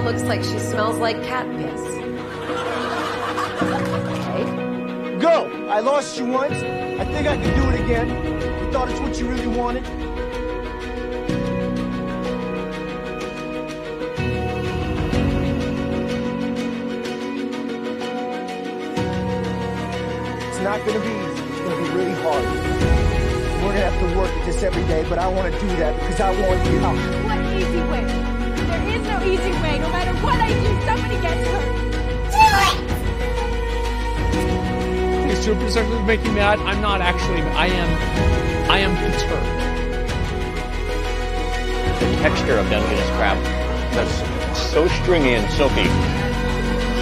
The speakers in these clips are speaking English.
Mom looks like she smells like cat piss. Okay. Go! I lost you once. I think I can do it again. You thought it's what you really wanted? It's not gonna be easy. It's gonna be really hard. We're gonna have to work at this every day, but I want to do that because I want you. What easy way? There is no easy way. No matter what I do, somebody gets hurt. The superstars is making me mad. I'm not actually. I am perturbed. The texture of Dungeness crab, that's so stringy and silky,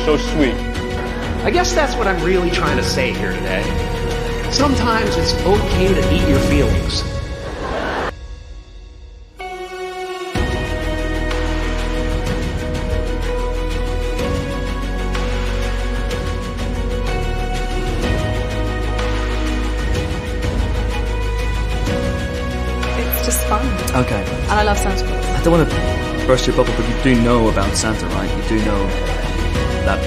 so sweet. I guess that's what I'm really trying to say here today. Sometimes it's okay to eat your feelings. It's just fun. Okay. And I love Santa Claus. I don't want to burst your bubble, but you do know about Santa, right? You do know that.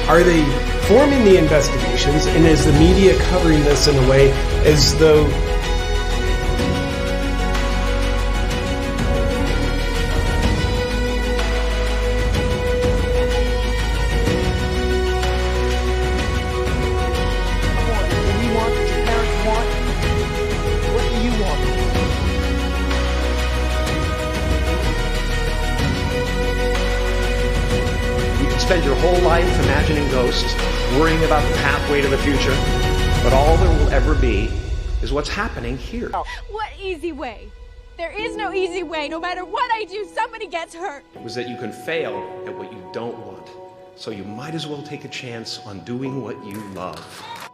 Are they forming the investigations, and is the media covering this in a way as though What do you want? What your parents want? What do you want? You can spend your whole life imagining ghosts, worrying about the pathway to the future, but all there will ever be is what's happening here. What easy way? There is no easy way. No matter what I do, somebody gets hurt. It was that you can fail at what you don't want, so you might as well take a chance on doing what you love.